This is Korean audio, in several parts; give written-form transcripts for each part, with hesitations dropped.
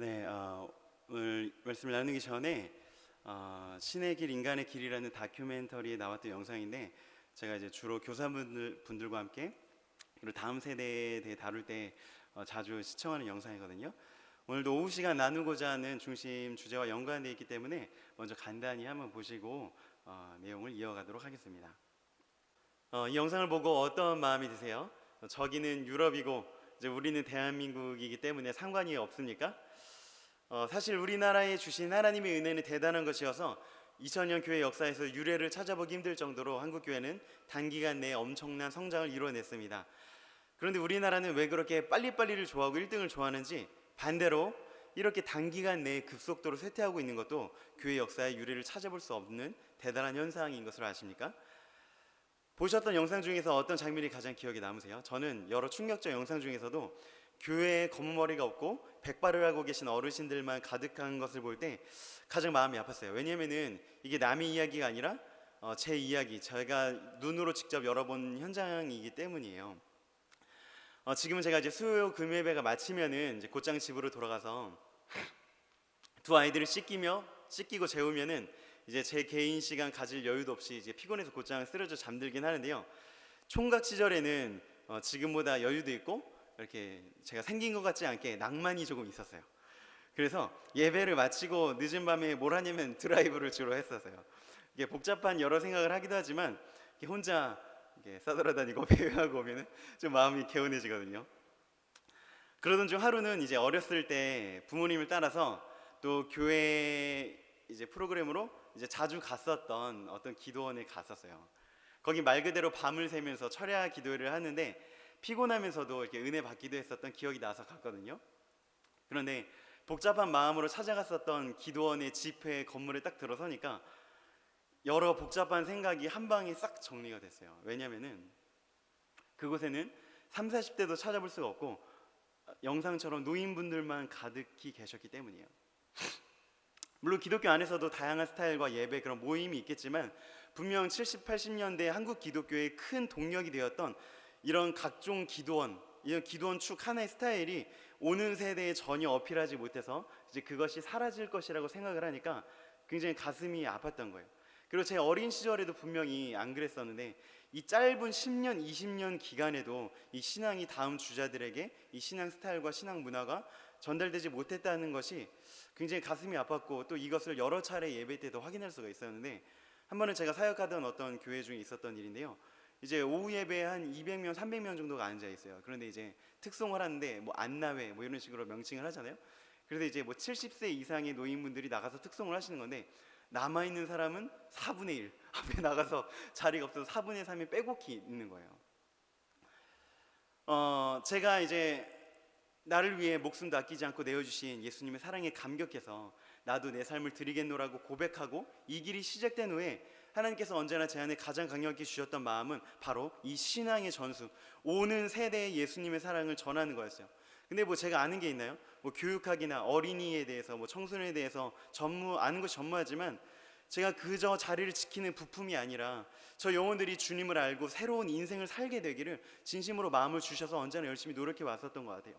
네, 오늘 말씀을 나누기 전에 신의 길, 인간의 길이라는 다큐멘터리에 나왔던 영상인데, 제가 이제 주로 교사분들과 함께 그리고 다음 세대에 대해 다룰 때 자주 시청하는 영상이거든요. 오늘도 오후 시간 나누고자 하는 중심 주제와 연관되어 있기 때문에 먼저 간단히 한번 보시고 내용을 이어가도록 하겠습니다. 이 영상을 보고 어떤 마음이 드세요? 저기는 유럽이고 이제 우리는 대한민국이기 때문에 상관이 없습니까? 사실 우리나라에 주신 하나님의 은혜는 대단한 것이어서 2000년 교회 역사에서 유례를 찾아보기 힘들 정도로 한국 교회는 단기간 내에 엄청난 성장을 이뤄냈습니다. 그런데 우리나라는 왜 그렇게 빨리빨리를 좋아하고 1등을 좋아하는지, 반대로 이렇게 단기간 내에 급속도로 쇠퇴하고 있는 것도 교회 역사의 유례를 찾아볼 수 없는 대단한 현상인 것을 아십니까? 보셨던 영상 중에서 어떤 장면이 가장 기억에 남으세요? 저는 여러 충격적 영상 중에서도 교회에 검은 머리가 없고 백발을 하고 계신 어르신들만 가득한 것을 볼 때 가장 마음이 아팠어요. 왜냐면은 이게 남의 이야기가 아니라 제 이야기, 제가 눈으로 직접 열어본 현장이기 때문이에요. 지금은 제가 이제 수요 금요예배가 마치면은 이제 곧장 집으로 돌아가서 두 아이들을 씻기고 재우면은 이제 제 개인 시간 가질 여유도 없이 이제 피곤해서 곧장 쓰러져 잠들긴 하는데요. 총각 시절에는 지금보다 여유도 있고 이렇게 제가 생긴 것 같지 않게 낭만이 조금 있었어요. 그래서 예배를 마치고 늦은 밤에 뭘 하냐면 드라이브를 주로 했었어요. 이게 복잡한 여러 생각을 하기도 하지만 혼자 싸돌아다니고 배회하고 오면 좀 마음이 개운해지거든요. 그러던 중 하루는 이제 어렸을 때 부모님을 따라서 또 교회 이제 프로그램으로 이제 자주 갔었던 어떤 기도원에 갔었어요. 거기 말 그대로 밤을 새면서 철야 기도를 하는데 피곤하면서도 이렇게 은혜 받기도 했었던 기억이 나서 갔거든요. 그런데 복잡한 마음으로 찾아갔었던 기도원의 집회 건물에 딱 들어서니까 여러 복잡한 생각이 한 방에 싹 정리가 됐어요. 왜냐면은 그곳에는 30, 40대도 찾아볼 수가 없고 영상처럼 노인분들만 가득히 계셨기 때문이에요. 물론 기독교 안에서도 다양한 스타일과 예배, 그런 모임이 있겠지만 분명 70, 80년대 한국 기독교의 큰 동력이 되었던 이런 각종 기도원, 이런 기도원 축 하나의 스타일이 오는 세대에 전혀 어필하지 못해서 이제 그것이 사라질 것이라고 생각을 하니까 굉장히 가슴이 아팠던 거예요. 그리고 제 어린 시절에도 분명히 안 그랬었는데 이 짧은 10년, 20년 기간에도 이 신앙이 다음 주자들에게 이 신앙 스타일과 신앙 문화가 전달되지 못했다는 것이 굉장히 가슴이 아팠고, 또 이것을 여러 차례 예배 때도 확인할 수가 있었는데, 한 번은 제가 사역하던 어떤 교회 중에 있었던 일인데요. 이제 오후 예배에 한 200명, 300명 정도가 앉아 있어요. 그런데 이제 특송을 하는데 뭐 안나회 뭐 이런 식으로 명칭을 하잖아요. 그래서 이제 뭐 70세 이상의 노인분들이 나가서 특송을 하시는 건데, 남아있는 사람은 4분의 1 앞에 나가서 자리가 없어서 4분의 3이 빼곡히 있는 거예요. 제가 이제 나를 위해 목숨도 아끼지 않고 내어주신 예수님의 사랑에 감격해서 나도 내 삶을 드리겠노라고 고백하고 이 길이 시작된 후에 하나님께서 언제나 제 안에 가장 강력히 주셨던 마음은 바로 이 신앙의 전수, 오는 세대의 예수님의 사랑을 전하는 거였어요. 근데 뭐 제가 아는 게 있나요? 뭐 교육학이나 어린이에 대해서 뭐 청소년에 대해서 아는 것이 전무하지만 제가 그저 자리를 지키는 부품이 아니라 저 영혼들이 주님을 알고 새로운 인생을 살게 되기를 진심으로 마음을 주셔서 언제나 열심히 노력해 왔었던 것 같아요.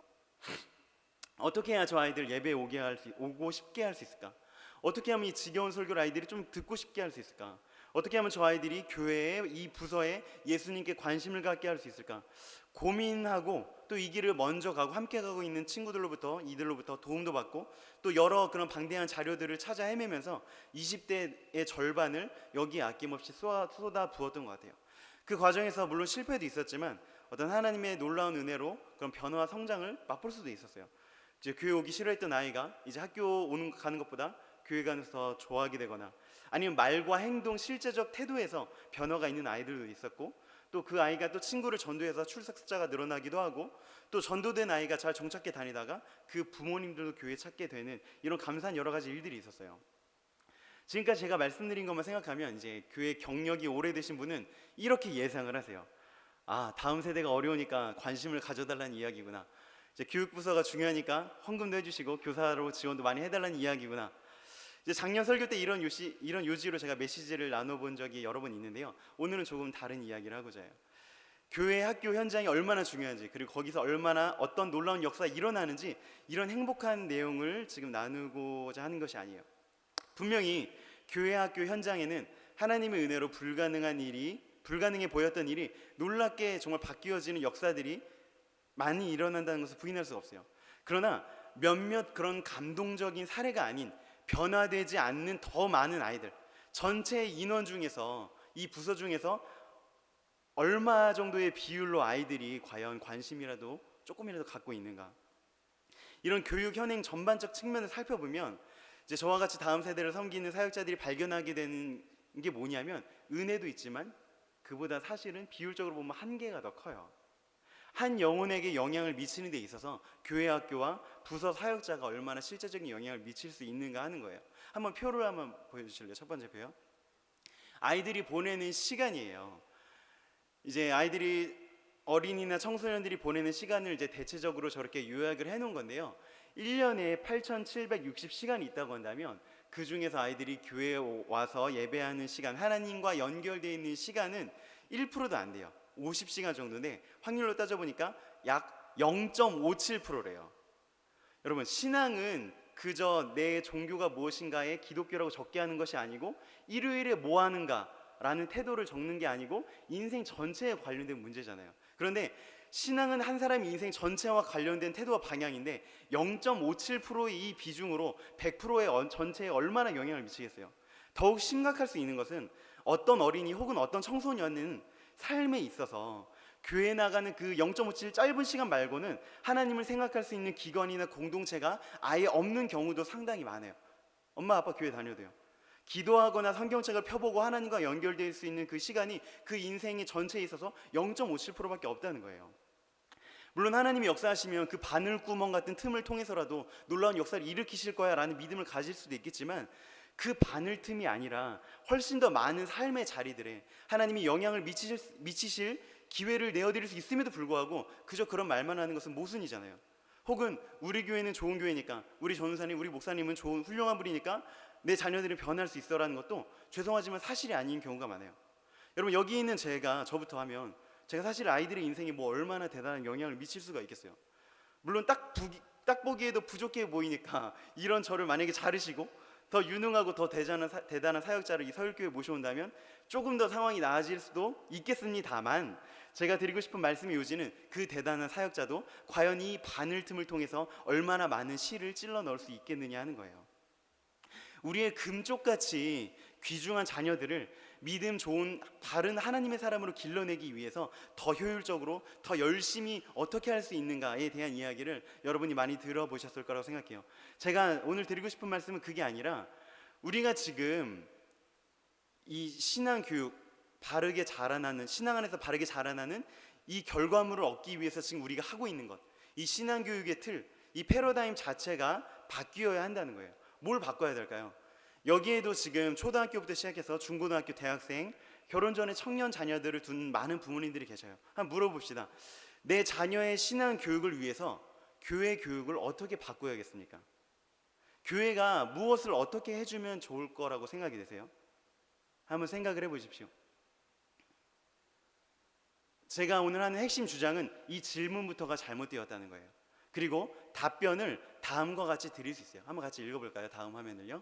어떻게 해야 저 아이들 예배에 오고 싶게 할 수 있을까? 어떻게 하면 이 지겨운 설교를 아이들이 좀 듣고 싶게 할 수 있을까? 어떻게 하면 저 아이들이 교회에, 이 부서에 예수님께 관심을 갖게 할 수 있을까? 고민하고 또 이 길을 먼저 가고 함께 가고 있는 이들로부터 도움도 받고 또 여러 그런 방대한 자료들을 찾아 헤매면서 20대의 절반을 여기에 아낌없이 쏟아 부었던 것 같아요. 그 과정에서 물론 실패도 있었지만 어떤 하나님의 놀라운 은혜로 그런 변화와 성장을 맛볼 수도 있었어요. 이제 교회 오기 싫어했던 아이가 이제 학교 가는 것보다 교회 가는 더 좋아하게 되거나, 아니면 말과 행동, 실제적 태도에서 변화가 있는 아이들도 있었고, 또 그 아이가 또 친구를 전도해서 출석 숫자가 늘어나기도 하고, 또 전도된 아이가 잘 정착해 다니다가 그 부모님들도 교회 찾게 되는 이런 감사한 여러 가지 일들이 있었어요. 지금까지 제가 말씀드린 것만 생각하면 이제 교회 경력이 오래되신 분은 이렇게 예상을 하세요. 다음 세대가 어려우니까 관심을 가져달라는 이야기구나. 이제 교육부서가 중요하니까 헌금도 해주시고 교사로 지원도 많이 해달라는 이야기구나. 이제 작년 설교 때 이런 요지로 제가 메시지를 나눠본 적이 여러 번 있는데요. 오늘은 조금 다른 이야기를 하고자 해요. 교회 학교 현장이 얼마나 중요한지, 그리고 거기서 얼마나 어떤 놀라운 역사가 일어나는지, 이런 행복한 내용을 지금 나누고자 하는 것이 아니에요. 분명히 교회 학교 현장에는 하나님의 은혜로 불가능해 보였던 일이 놀랍게 정말 바뀌어지는 역사들이 많이 일어난다는 것을 부인할 수 없어요. 그러나 몇몇 그런 감동적인 사례가 아닌 변화되지 않는 더 많은 아이들, 전체 인원 중에서, 이 부서 중에서 얼마 정도의 비율로 아이들이 과연 관심이라도 조금이라도 갖고 있는가, 이런 교육 현행 전반적 측면을 살펴보면 이제 저와 같이 다음 세대를 섬기는 사역자들이 발견하게 되는 게 뭐냐면, 은혜도 있지만 그보다 사실은 비율적으로 보면 한계가 더 커요. 한 영혼에게 영향을 미치는 데 있어서 교회 학교와 부서 사역자가 얼마나 실제적인 영향을 미칠 수 있는가 하는 거예요. 한번 표를 한번 보여주실래요? 첫 번째 표요. 아이들이 보내는 시간이에요. 이제 아이들이, 어린이나 청소년들이 보내는 시간을 이제 대체적으로 저렇게 요약을 해놓은 건데요. 1년에 8,760시간이 있다고 한다면 그 중에서 아이들이 교회에 와서 예배하는 시간, 하나님과 연결되어 있는 시간은 1%도 안 돼요. 50시간 정도인데 확률로 따져보니까 약 0.57%래요. 여러분, 신앙은 그저 내 종교가 무엇인가에 기독교라고 적게 하는 것이 아니고, 일요일에 뭐 하는가 라는 태도를 적는 게 아니고 인생 전체에 관련된 문제잖아요. 그런데 신앙은 한 사람의 인생 전체와 관련된 태도와 방향인데 0.57%의 이 비중으로 100%의 전체에 얼마나 영향을 미치겠어요. 더욱 심각할 수 있는 것은 어떤 어린이 혹은 어떤 청소년은 삶에 있어서 교회 나가는 그 0.57 짧은 시간 말고는 하나님을 생각할 수 있는 기관이나 공동체가 아예 없는 경우도 상당히 많아요. 엄마 아빠 교회 다녀도요. 기도하거나 성경책을 펴보고 하나님과 연결될 수 있는 그 시간이 그 인생의 전체에 있어서 0.57%밖에 없다는 거예요. 물론 하나님이 역사하시면 그 바늘구멍 같은 틈을 통해서라도 놀라운 역사를 일으키실 거야 라는 믿음을 가질 수도 있겠지만, 그 바늘 틈이 아니라 훨씬 더 많은 삶의 자리들에 하나님이 영향을 미치실 기회를 내어드릴 수 있음에도 불구하고 그저 그런 말만 하는 것은 모순이잖아요. 혹은 우리 교회는 좋은 교회니까, 우리 전우사님, 우리 목사님은 좋은 훌륭한 분이니까 내 자녀들이 변할 수 있어라는 것도 죄송하지만 사실이 아닌 경우가 많아요. 여러분, 여기 있는 저부터 하면 제가 사실 아이들의 인생에 뭐 얼마나 대단한 영향을 미칠 수가 있겠어요. 물론 딱 보기에도 부족해 보이니까 이런 저를 만약에 자르시고 더 유능하고 더 대단한 사역자를 이 서울교회에 모셔온다면 조금 더 상황이 나아질 수도 있겠습니다만, 제가 드리고 싶은 말씀의 요지는 그 대단한 사역자도 과연 이 바늘 틈을 통해서 얼마나 많은 씨를 찔러 넣을 수 있겠느냐 하는 거예요. 우리의 금쪽같이 귀중한 자녀들을 믿음 좋은 바른 하나님의 사람으로 길러내기 위해서 더 효율적으로, 더 열심히 어떻게 할 수 있는가에 대한 이야기를 여러분이 많이 들어보셨을 거라고 생각해요. 제가 오늘 드리고 싶은 말씀은 그게 아니라, 우리가 지금 이 신앙교육, 바르게 자라나는, 신앙 안에서 바르게 자라나는 이 결과물을 얻기 위해서 지금 우리가 하고 있는 것, 이 신앙교육의 틀, 이 패러다임 자체가 바뀌어야 한다는 거예요. 뭘 바꿔야 될까요? 여기에도 지금 초등학교부터 시작해서 중고등학교, 대학생, 결혼 전에 청년 자녀들을 둔 많은 부모님들이 계셔요. 한번 물어봅시다. 내 자녀의 신앙 교육을 위해서 교회 교육을 어떻게 바꿔야겠습니까? 교회가 무엇을 어떻게 해주면 좋을 거라고 생각이 되세요? 한번 생각을 해보십시오. 제가 오늘 하는 핵심 주장은 이 질문부터가 잘못되었다는 거예요. 그리고 답변을 다음과 같이 드릴 수 있어요. 한번 같이 읽어볼까요? 다음 화면을요.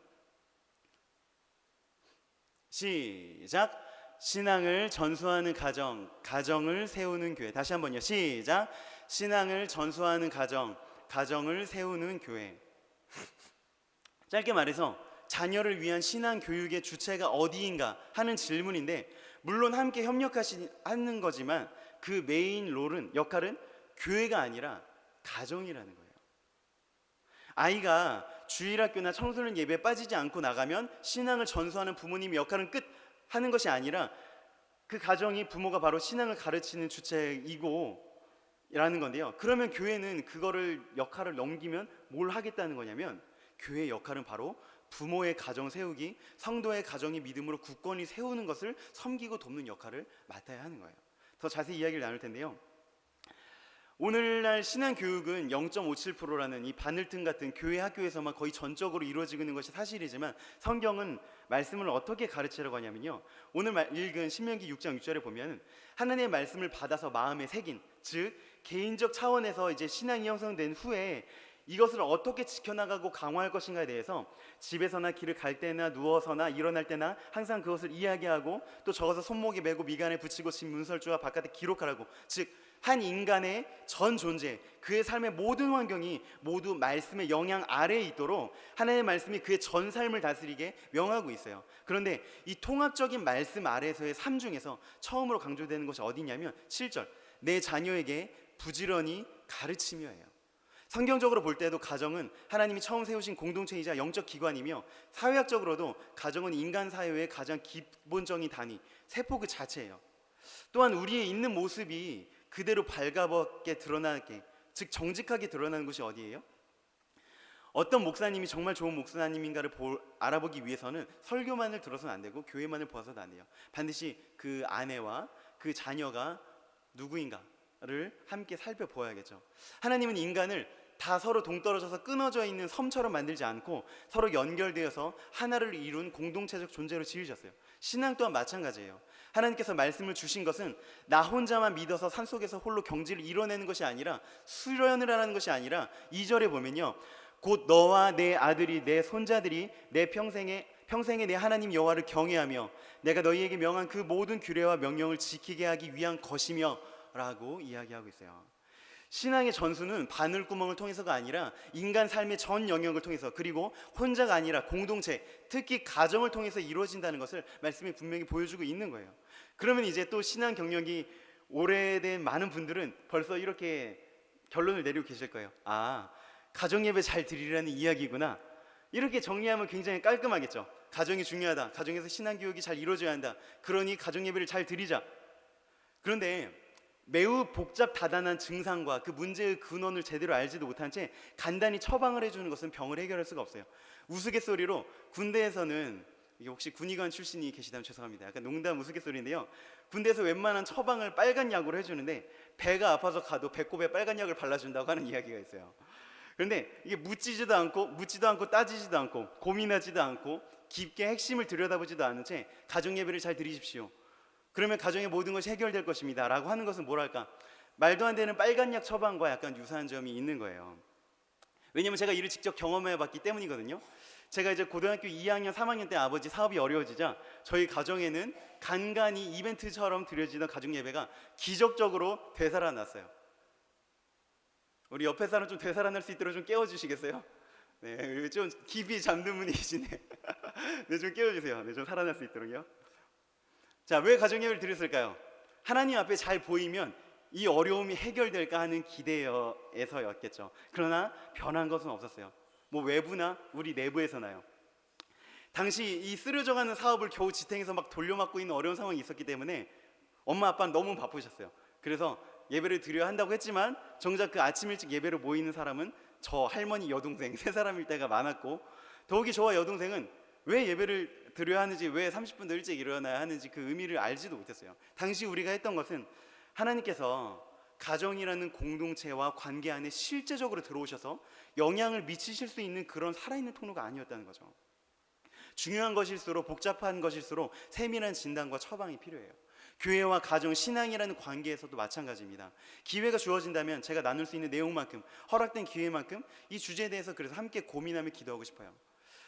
시작. 신앙을 전수하는 가정, 가정을 세우는 교회. 다시 한번요. 시작. 신앙을 전수하는 가정, 가정을 세우는 교회. 짧게 말해서 자녀를 위한 신앙 교육의 주체가 어디인가 하는 질문인데, 물론 함께 협력하는 거지만 그 메인 롤은, 역할은 교회가 아니라 가정이라는 거예요. 아이가 주일학교나 청소년 예배에 빠지지 않고 나가면 신앙을 전수하는 부모님의 역할은 끝 하는 것이 아니라, 그 가정이, 부모가 바로 신앙을 가르치는 주체이고 라는 건데요. 그러면 교회는 그거를, 역할을 넘기면 뭘 하겠다는 거냐면, 교회의 역할은 바로 부모의 가정 세우기, 성도의 가정이 믿음으로 굳건히 세우는 것을 섬기고 돕는 역할을 맡아야 하는 거예요. 더 자세히 이야기를 나눌 텐데요. 오늘날 신앙 교육은 0.57%라는 이 바늘틈 같은 교회 학교에서만 거의 전적으로 이루어지고 있는 것이 사실이지만, 성경은 말씀을 어떻게 가르치려고 하냐면요, 오늘 읽은 신명기 6장 6절에 보면 하나님의 말씀을 받아서 마음에 새긴, 즉 개인적 차원에서 이제 신앙이 형성된 후에 이것을 어떻게 지켜나가고 강화할 것인가에 대해서 집에서나 길을 갈 때나 누워서나 일어날 때나 항상 그것을 이야기하고, 또 적어서 손목에 메고 미간에 붙이고 집 문설주와 바깥에 기록하라고, 즉 한 인간의 전 존재, 그의 삶의 모든 환경이 모두 말씀의 영향 아래에 있도록 하나님의 말씀이 그의 전 삶을 다스리게 명하고 있어요. 그런데 이 통합적인 말씀 아래에서의 삶 중에서 처음으로 강조되는 것이 어디냐면 7절, 내 자녀에게 부지런히 가르치며예요. 성경적으로 볼 때도 가정은 하나님이 처음 세우신 공동체이자 영적 기관이며, 사회학적으로도 가정은 인간 사회의 가장 기본적인 단위, 세포 그 자체예요. 또한 우리의 있는 모습이 그대로 발가벗게 드러나게, 즉 정직하게 드러나는 것이 어디예요? 어떤 목사님이 정말 좋은 목사님인가를 알아보기 위해서는 설교만을 들어서는 안 되고 교회만을 보아서도 안 돼요. 반드시 그 아내와 그 자녀가 누구인가를 함께 살펴보아야겠죠. 하나님은 인간을 다 서로 동떨어져서 끊어져 있는 섬처럼 만들지 않고 서로 연결되어서 하나를 이룬 공동체적 존재로 지으셨어요. 신앙 또한 마찬가지예요. 하나님께서 말씀을 주신 것은 나 혼자만 믿어서 산속에서 홀로 경지를 이뤄내는 것이 아니라, 수련을 하는 것이 아니라, 2절에 보면요, 곧 너와 내 아들이 내 손자들이 내 평생에 내 하나님 여호와를 경외하며 내가 너희에게 명한 그 모든 규례와 명령을 지키게 하기 위한 것이며 라고 이야기하고 있어요. 신앙의 전수는 바늘구멍을 통해서가 아니라 인간 삶의 전 영역을 통해서, 그리고 혼자가 아니라 공동체, 특히 가정을 통해서 이루어진다는 것을 말씀이 분명히 보여주고 있는 거예요. 그러면 이제 또 신앙 경력이 오래된 많은 분들은 벌써 이렇게 결론을 내리고 계실 거예요. 아, 가정예배 잘 드리라는 이야기구나. 이렇게 정리하면 굉장히 깔끔하겠죠. 가정이 중요하다, 가정에서 신앙교육이 잘 이루어져야 한다, 그러니 가정예배를 잘 드리자. 그런데 매우 복잡 다단한 증상과 그 문제의 근원을 제대로 알지도 못한 채 간단히 처방을 해주는 것은 병을 해결할 수가 없어요. 우스갯소리로 군대에서는, 이게 혹시 군의관 출신이 계시다면 죄송합니다, 약간 농담 우스갯소리인데요, 군대에서 웬만한 처방을 빨간 약으로 해주는데 배가 아파서 가도 배꼽에 빨간 약을 발라준다고 하는 이야기가 있어요. 그런데 이게 묻지도 않고 따지지도 않고 고민하지도 않고 깊게 핵심을 들여다보지도 않은 채 가정예배를 잘 드리십시오, 그러면 가정의 모든 것이 해결될 것입니다 라고 하는 것은 뭐랄까, 말도 안 되는 빨간 약 처방과 약간 유사한 점이 있는 거예요. 왜냐면 제가 이를 직접 경험해 봤기 때문이거든요. 제가 이제 고등학교 2학년 3학년 때 아버지 사업이 어려워지자 저희 가정에는 간간히 이벤트처럼 드려지던 가정예배가 기적적으로 되살아났어요. 우리 옆에 사람 좀 되살아날 수 있도록 좀 깨워주시겠어요? 네, 좀 깊이 잠든 분이시네. 네, 좀 깨워주세요. 네, 좀 살아날 수 있도록요. 자, 왜 가정예배를 드렸을까요? 하나님 앞에 잘 보이면 이 어려움이 해결될까 하는 기대에서였겠죠. 그러나 변한 것은 없었어요. 뭐 외부나 우리 내부에서나요. 당시 이 쓰러져가는 사업을 겨우 지탱해서 막 돌려막고 있는 어려운 상황이 있었기 때문에 엄마 아빠는 너무 바쁘셨어요. 그래서 예배를 드려야 한다고 했지만 정작 그 아침 일찍 예배로 모이는 사람은 저 할머니 여동생 세 사람일 때가 많았고, 더욱이 저와 여동생은 왜 예배를 드려야 하는지, 왜 30분 더 일찍 일어나야 하는지 그 의미를 알지도 못했어요. 당시 우리가 했던 것은 하나님께서 가정이라는 공동체와 관계 안에 실제적으로 들어오셔서 영향을 미치실 수 있는 그런 살아있는 통로가 아니었다는 거죠. 중요한 것일수록, 복잡한 것일수록 세밀한 진단과 처방이 필요해요. 교회와 가정, 신앙이라는 관계에서도 마찬가지입니다. 기회가 주어진다면 제가 나눌 수 있는 내용만큼, 허락된 기회만큼 이 주제에 대해서 그래서 함께 고민하며 기도하고 싶어요.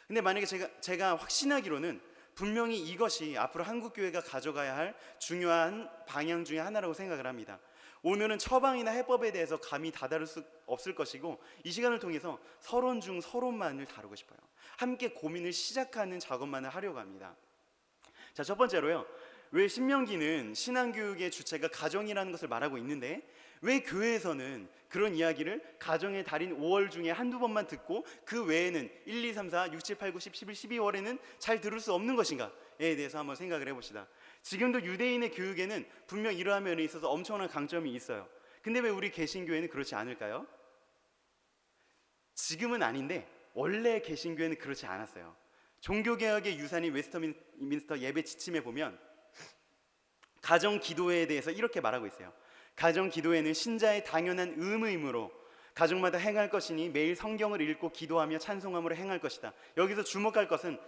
근데 만약에 제가 확신하기로는 분명히 이것이 앞으로 한국교회가 가져가야 할 중요한 방향 중에 하나라고 생각을 합니다. 오늘은 처방이나 해법에 대해서 감히 다다를 수 없을 것이고, 이 시간을 통해서 서론 중 서론만을 다루고 싶어요. 함께 고민을 시작하는 작업만을 하려고 합니다. 자, 첫 번째로요, 왜 신명기는 신앙교육의 주체가 가정이라는 것을 말하고 있는데 왜 교회에서는 그런 이야기를 가정의 달인 5월 중에 한두 번만 듣고 그 외에는 1, 2, 3, 4, 6, 7, 8, 9, 10, 11, 12월에는 잘 들을 수 없는 것인가에 대해서 한번 생각을 해봅시다. 지금도 유대인의 교육에는 분명 이러한 면에 있어서 엄청난 강점이 있어요. 근데 왜 우리 개신교회는 그렇지 않을까요? 지금은 아닌데 원래 개신교회는 그렇지 않았어요. 종교개혁의 유산인 웨스터민스터 예배 지침에 보면 가정 기도회에 대해서 이렇게 말하고 있어요. 가정 기도회는 신자의 당연한 의무이므로 가족마다 행할 것이니 매일 성경을 읽고 기도하며 찬송함으로 행할 것이다. 여기서 주목할 것은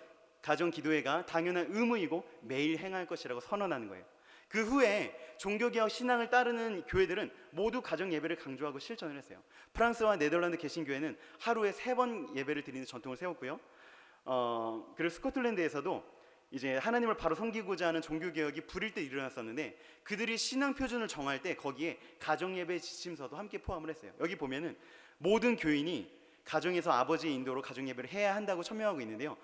가정 기도회가 당연한 의무이고 매일 행할 것이라고 선언하는 거예요. 그 후에 종교개혁 신앙을 따르는 교회들은 모두 가정 예배를 강조하고 실천을 했어요. 프랑스와 네덜란드 개신교회는 하루에 3번 예배를 드리는 전통을 세웠고요. 그리고 스코틀랜드에서도 이제 하나님을 바로 섬기고자 하는 종교개혁이 불일 때 일어났었는데 그들이 신앙 표준을 정할 때 거기에 가정예배 지침서도 함께 포함을 했어요. 여기 보면은 모든 교인이 가정에서 아버지의 인도로 가정예배를 해야 한다고 천명하고 있는데요.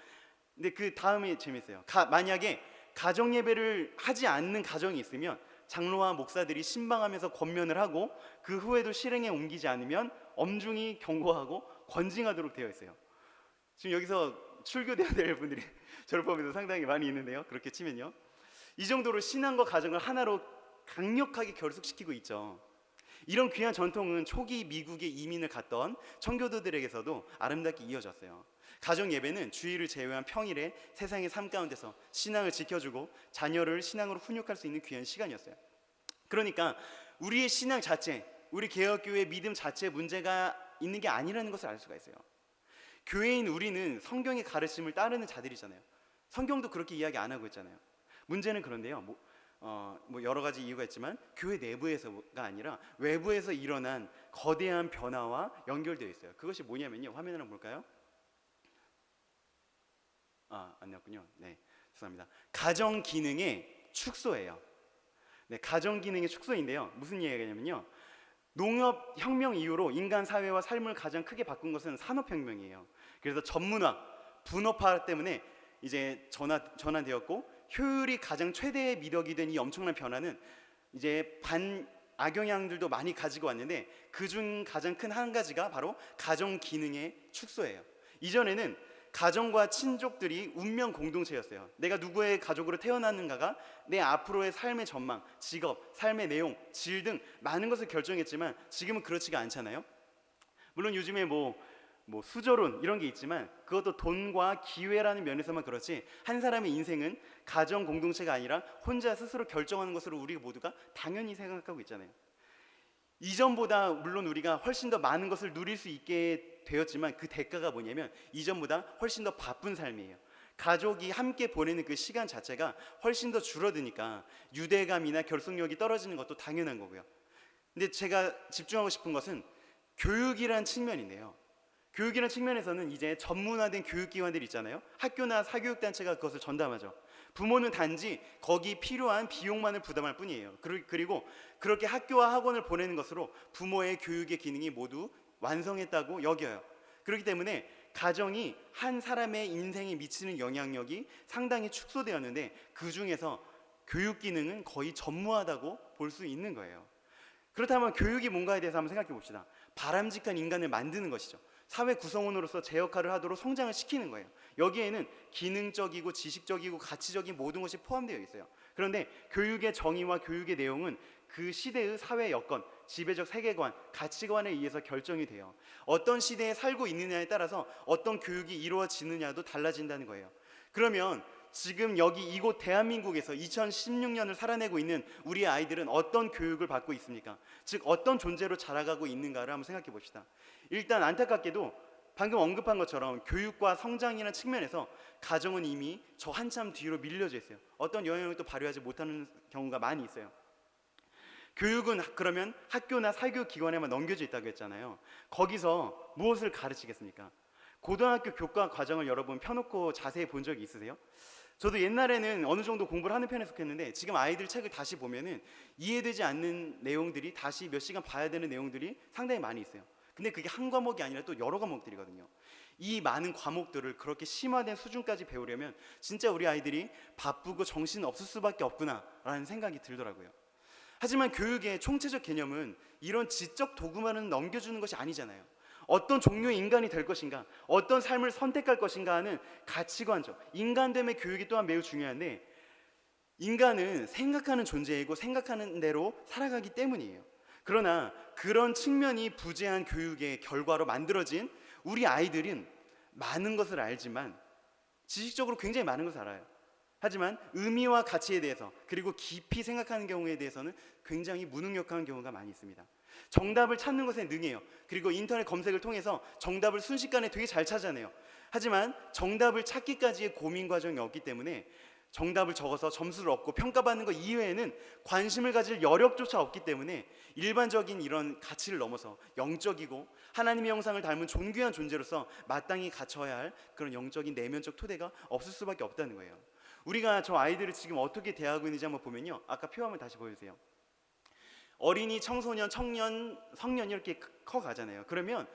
근데 그 다음이 재밌어요. 만약에 가정예배를 하지 않는 가정이 있으면 장로와 목사들이 신방하면서 권면을 하고 그 후에도 실행에 옮기지 않으면 엄중히 경고하고 권징하도록 되어 있어요. 지금 여기서 출교돼야 될 분들이 저를 보면서 상당히 많이 있는데요. 그렇게 치면요, 이 정도로 신앙과 가정을 하나로 강력하게 결속시키고 있죠. 이런 귀한 전통은 초기 미국에 이민을 갔던 청교도들에게서도 아름답게 이어졌어요. 가정 예배는 주일을 제외한 평일에 세상의 삶 가운데서 신앙을 지켜주고 자녀를 신앙으로 훈육할 수 있는 귀한 시간이었어요. 그러니까 우리의 신앙 자체, 우리 개혁교회의 믿음 자체에 문제가 있는 게 아니라는 것을 알 수가 있어요. 교회인 우리는 성경의 가르침을 따르는 자들이잖아요. 성경도 그렇게 이야기 안 하고 있잖아요. 문제는 그런데요, 여러 가지 이유가 있지만 교회 내부에서가 아니라 외부에서 일어난 거대한 변화와 연결되어 있어요. 그것이 뭐냐면요, 화면을 한번 볼까요? 안 나왔군요. 네, 죄송합니다. 가정 기능의 축소예요. 네, 가정 기능의 축소인데요, 무슨 이야기냐면요, 농업 혁명 이후로 인간 사회와 삶을 가장 크게 바꾼 것은 산업혁명이에요. 그래서 전문화, 분업화 때문에 이제 전환되었고 효율이 가장 최대의 미덕이 된 이 엄청난 변화는 이제 악영향들도 많이 가지고 왔는데 그중 가장 큰 한 가지가 바로 가정 기능의 축소예요. 이전에는 가정과 친족들이 운명 공동체였어요. 내가 누구의 가족으로 태어났는가가 내 앞으로의 삶의 전망, 직업, 삶의 내용, 질 등 많은 것을 결정했지만 지금은 그렇지가 않잖아요. 물론 요즘에 수저론 이런 게 있지만 그것도 돈과 기회라는 면에서만 그렇지 한 사람의 인생은 가정 공동체가 아니라 혼자 스스로 결정하는 것으로 우리 모두가 당연히 생각하고 있잖아요. 이전보다 물론 우리가 훨씬 더 많은 것을 누릴 수 있게 되었지만 그 대가가 뭐냐면 이전보다 훨씬 더 바쁜 삶이에요. 가족이 함께 보내는 그 시간 자체가 훨씬 더 줄어드니까 유대감이나 결속력이 떨어지는 것도 당연한 거고요. 근데 제가 집중하고 싶은 것은 교육이라는 측면인데요. 교육이라는 측면에서는 이제 전문화된 교육기관들이 있잖아요. 학교나 사교육단체가 그것을 전담하죠. 부모는 단지 거기 필요한 비용만을 부담할 뿐이에요. 그리고 그렇게 학교와 학원을 보내는 것으로 부모의 교육의 기능이 모두 완성했다고 여겨요. 그렇기 때문에 가정이 한 사람의 인생에 미치는 영향력이 상당히 축소되었는데 그 중에서 교육 기능은 거의 전무하다고 볼 수 있는 거예요. 그렇다면 교육이 뭔가에 대해서 한번 생각해 봅시다. 바람직한 인간을 만드는 것이죠. 사회 구성원으로서 제 역할을 하도록 성장을 시키는 거예요. 여기에는 기능적이고 지식적이고 가치적인 모든 것이 포함되어 있어요. 그런데 교육의 정의와 교육의 내용은 그 시대의 사회 여건, 지배적 세계관, 가치관에 의해서 결정이 돼요. 어떤 시대에 살고 있느냐에 따라서 어떤 교육이 이루어지느냐도 달라진다는 거예요. 그러면 지금 여기 이곳 대한민국에서 2016년을 살아내고 있는 우리 아이들은 어떤 교육을 받고 있습니까? 즉 어떤 존재로 자라가고 있는가를 한번 생각해 봅시다. 일단 안타깝게도 방금 언급한 것처럼 교육과 성장이라는 측면에서 가정은 이미 저 한참 뒤로 밀려져 있어요. 어떤 영향을 또 발휘하지 못하는 경우가 많이 있어요. 교육은 그러면 학교나 사교육 기관에만 넘겨져 있다고 했잖아요. 거기서 무엇을 가르치겠습니까? 고등학교 교과 과정을 여러분 펴놓고 자세히 본 적이 있으세요? 저도 옛날에는 어느 정도 공부를 하는 편에 속했는데 지금 아이들 책을 다시 보면은 이해되지 않는 내용들이 다시 몇 시간 봐야 되는 내용들이 상당히 많이 있어요. 근데 그게 한 과목이 아니라 또 여러 과목들이거든요. 이 많은 과목들을 그렇게 심화된 수준까지 배우려면 진짜 우리 아이들이 바쁘고 정신 없을 수밖에 없구나라는 생각이 들더라고요. 하지만 교육의 총체적 개념은 이런 지적 도구만은 넘겨주는 것이 아니잖아요. 어떤 종류의 인간이 될 것인가, 어떤 삶을 선택할 것인가 하는 가치관적 인간됨의 교육이 또한 매우 중요한데 인간은 생각하는 존재이고 생각하는 대로 살아가기 때문이에요. 그러나 그런 측면이 부재한 교육의 결과로 만들어진 우리 아이들은 많은 것을 알지만 지식적으로 굉장히 많은 것을 알아요. 하지만 의미와 가치에 대해서 그리고 깊이 생각하는 경우에 대해서는 굉장히 무능력한 경우가 많이 있습니다. 정답을 찾는 것에 능해요. 그리고 인터넷 검색을 통해서 정답을 순식간에 되게 잘 찾아내요. 하지만 정답을 찾기까지의 고민 과정이 없기 때문에 정답을 적어서 점수를 얻고 평가받는 것 이외에는 관심을 가질 여력조차 없기 때문에 일반적인 이런 가치를 넘어서 영적이고 하나님의 형상을 닮은 존귀한 존재로서 마땅히 갖춰야 할 그런 영적인 내면적 토대가 없을 수밖에 없다는 거예요. 우리가 저 아이들을 지금 어떻게 대하고 있는지 한번 보면요, 아까 표 한번 다시 보여주세요. 어린이, 청소년, 청년, 성년 이렇게 커가잖아요. 그러면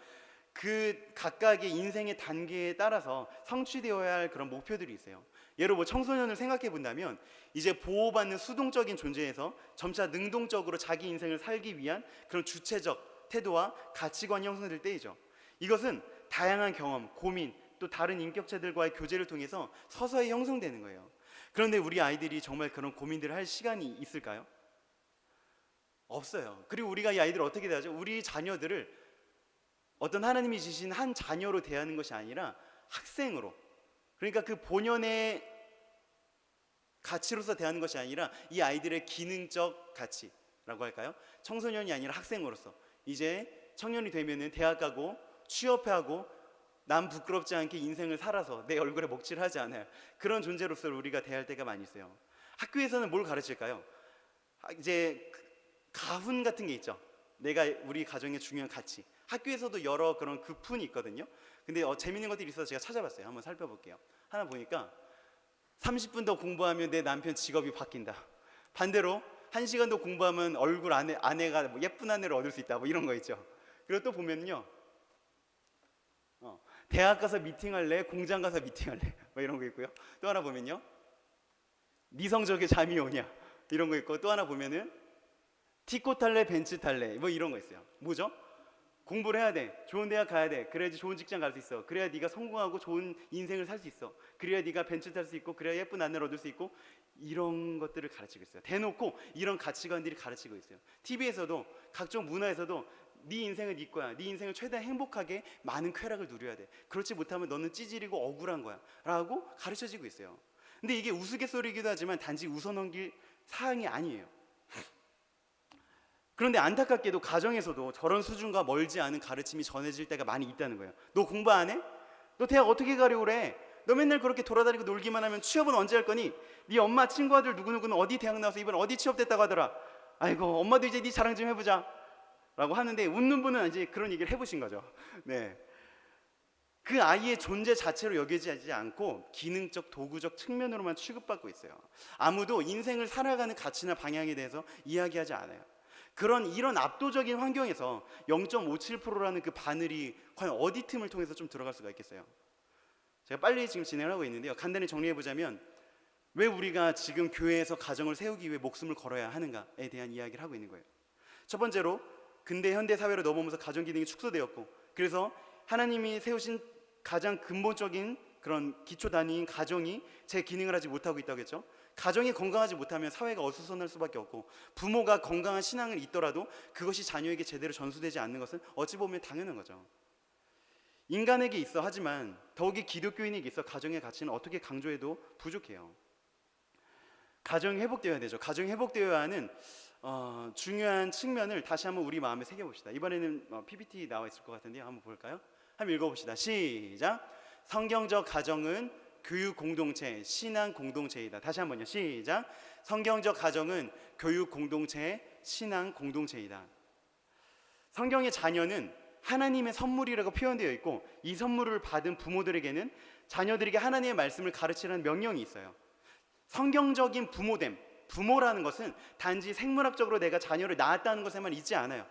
그 각각의 인생의 단계에 따라서 성취되어야 할 그런 목표들이 있어요. 예를 들어 청소년을 생각해 본다면 이제 보호받는 수동적인 존재에서 점차 능동적으로 자기 인생을 살기 위한 그런 주체적 태도와 가치관이 형성될 때이죠. 이것은 다양한 경험, 고민, 또 다른 인격체들과의 교제를 통해서 서서히 형성되는 거예요. 그런데 우리 아이들이 정말 그런 고민들을 할 시간이 있을까요? 없어요. 그리고 우리가 이 아이들을 어떻게 대하죠? 우리 자녀들을 어떤 하나님이 주신 한 자녀로 대하는 것이 아니라 학생으로, 그러니까 그 본연의 가치로서 대하는 것이 아니라 이 아이들의 기능적 가치라고 할까요? 청소년이 아니라 학생으로서 이제 청년이 되면은 대학 가고 취업하고 남 부끄럽지 않게 인생을 살아서 내 얼굴에 먹칠하지 않아요. 그런 존재로서 우리가 대할 때가 많이 있어요. 학교에서는 뭘 가르칠까요? 이제 가훈 같은 게 있죠. 내가 우리 가정의 중요한 가치. 학교에서도 여러 그런 교훈이 있거든요. 근데 재밌는 것들이 있어서 제가 찾아봤어요. 한번 살펴볼게요. 하나 보니까 30분 더 공부하면 내 남편 직업이 바뀐다. 반대로 1시간 더 공부하면 얼굴 아내가 뭐 예쁜 아내를 얻을 수 있다. 뭐 이런 거 있죠. 그리고 또 보면요, 대학 가서 미팅할래, 공장 가서 미팅할래, 뭐 이런 거 있고요. 또 하나 보면요, 네 성적에 잠이 오냐, 이런 거 있고, 또 하나 보면은 티코 탈래, 벤츠 탈래, 뭐 이런 거 있어요. 뭐죠? 공부를 해야 돼. 좋은 대학 가야 돼. 그래야지 좋은 직장 갈 수 있어. 그래야 네가 성공하고 좋은 인생을 살 수 있어. 그래야 네가 벤츠 탈 수 있고, 그래야 예쁜 아내를 얻을 수 있고, 이런 것들을 가르치고 있어요. 대놓고 이런 가치관들이 가르치고 있어요. TV에서도 각종 문화에서도 네 인생은 네 거야. 네 인생을 최대한 행복하게 많은 쾌락을 누려야 돼. 그렇지 못하면 너는 찌질이고 억울한 거야 라고 가르쳐지고 있어요. 근데 이게 우스갯소리이기도 하지만 단지 웃어넘길 사항이 아니에요. 그런데 안타깝게도 가정에서도 저런 수준과 멀지 않은 가르침이 전해질 때가 많이 있다는 거예요. 너 공부 안 해? 너 대학 어떻게 가려고 그래? 너 맨날 그렇게 돌아다니고 놀기만 하면 취업은 언제 할 거니? 네 엄마 친구 아들 누구누구는 어디 대학 나와서 이번 어디 취업됐다고 하더라. 아이고 엄마도 이제 네 자랑 좀 해보자 라고 하는데, 웃는 분은 이제 그런 얘기를 해보신 거죠. 네. 그 아이의 존재 자체로 여겨지지 않고 기능적 도구적 측면으로만 취급받고 있어요. 아무도 인생을 살아가는 가치나 방향에 대해서 이야기하지 않아요. 이런 압도적인 환경에서 0.57%라는 그 바늘이 과연 어디 틈을 통해서 좀 들어갈 수가 있겠어요? 제가 빨리 지금 진행을 하고 있는데요, 간단히 정리해보자면 왜 우리가 지금 교회에서 가정을 세우기 위해 목숨을 걸어야 하는가에 대한 이야기를 하고 있는 거예요. 첫 번째로 근대 현대 사회로 넘어오면서 가정 기능이 축소되었고, 그래서 하나님이 세우신 가장 근본적인 그런 기초 단위인 가정이 제 기능을 하지 못하고 있다고 했죠. 가정이 건강하지 못하면 사회가 어수선할 수밖에 없고, 부모가 건강한 신앙을 잇더라도 그것이 자녀에게 제대로 전수되지 않는 것은 어찌 보면 당연한 거죠. 인간에게 있어, 하지만 더욱이 기독교인에게 있어 가정의 가치는 어떻게 강조해도 부족해요. 가정이 회복되어야 되죠. 가정이 회복되어야 하는 중요한 측면을 다시 한번 우리 마음에 새겨봅시다. 이번에는 PPT 나와 있을 것 같은데요, 한번 볼까요? 한번 읽어봅시다. 시작. 성경적 가정은 교육 공동체, 신앙 공동체이다. 다시 한번요. 시작. 성경적 가정은 교육 공동체, 신앙 공동체이다. 성경의 자녀는 하나님의 선물이라고 표현되어 있고, 이 선물을 받은 부모들에게는 자녀들에게 하나님의 말씀을 가르치라는 명령이 있어요. 성경적인 부모됨, 부모라는 것은 단지 생물학적으로 내가 자녀를 낳았다는 것에만 있지 않아요.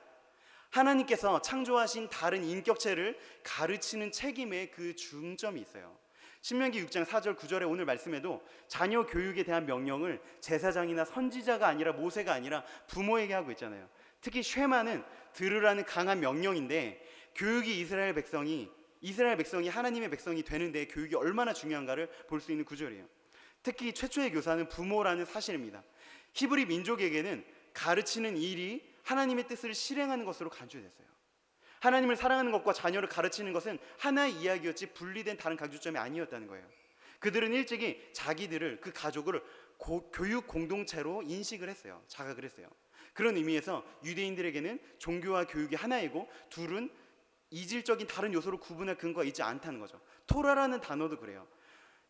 하나님께서 창조하신 다른 인격체를 가르치는 책임에 그 중점이 있어요. 신명기 6장 4절 9절의 오늘 말씀에도 자녀 교육에 대한 명령을 제사장이나 선지자가 아니라 모세가 아니라 부모에게 하고 있잖아요. 특히 쉐마는 들으라는 강한 명령인데, 교육이 이스라엘 백성이 하나님의 백성이 되는데 교육이 얼마나 중요한가를 볼 수 있는 구절이에요. 특히 최초의 교사는 부모라는 사실입니다. 히브리 민족에게는 가르치는 일이 하나님의 뜻을 실행하는 것으로 간주됐어요. 하나님을 사랑하는 것과 자녀를 가르치는 것은 하나의 이야기였지 분리된 다른 강조점이 아니었다는 거예요. 그들은 일찍이 자기들을, 그 가족을 교육 공동체로 인식을 했어요. 자각을 했어요. 그런 의미에서 유대인들에게는 종교와 교육이 하나이고 둘은 이질적인 다른 요소로 구분할 근거가 있지 않다는 거죠. 토라라는 단어도 그래요.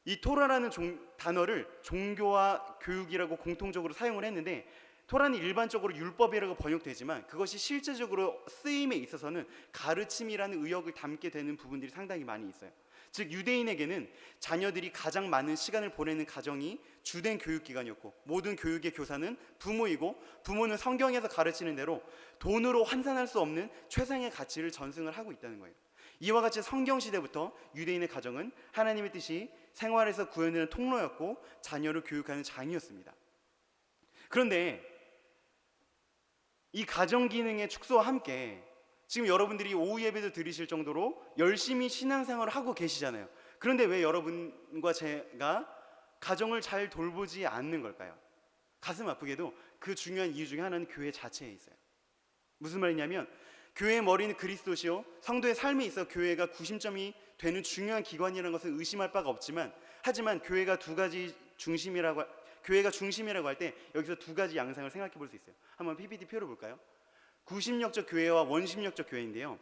이 토라라는 단어를 종교와 교육이라고 공통적으로 사용을 했는데, 토라는 일반적으로 율법이라고 번역되지만 그것이 실제적으로 쓰임에 있어서는 가르침이라는 의역을 담게 되는 부분들이 상당히 많이 있어요. 즉 유대인에게는 자녀들이 가장 많은 시간을 보내는 가정이 주된 교육기관이었고, 모든 교육의 교사는 부모이고, 부모는 성경에서 가르치는 대로 돈으로 환산할 수 없는 최상의 가치를 전승을 하고 있다는 거예요. 이와 같이 성경시대부터 유대인의 가정은 하나님의 뜻이 생활에서 구현되는 통로였고 자녀를 교육하는 장이었습니다. 그런데 이 가정 기능의 축소와 함께 지금 여러분들이 오후 예배도 드리실 정도로 열심히 신앙생활을 하고 계시잖아요. 그런데 왜 여러분과 제가 가정을 잘 돌보지 않는 걸까요? 가슴 아프게도 그 중요한 이유 중에 하나는 교회 자체에 있어요. 무슨 말이냐면, 교회의 머리는 그리스도시요 성도의 삶에 있어 교회가 구심점이 되는 중요한 기관이라는 것을 의심할 바가 없지만, 하지만 교회가 중심이라고 할 때 여기서 두 가지 양상을 생각해 볼 수 있어요. 한번 PPT 표를 볼까요? 구심력적 교회와 원심력적 교회인데요,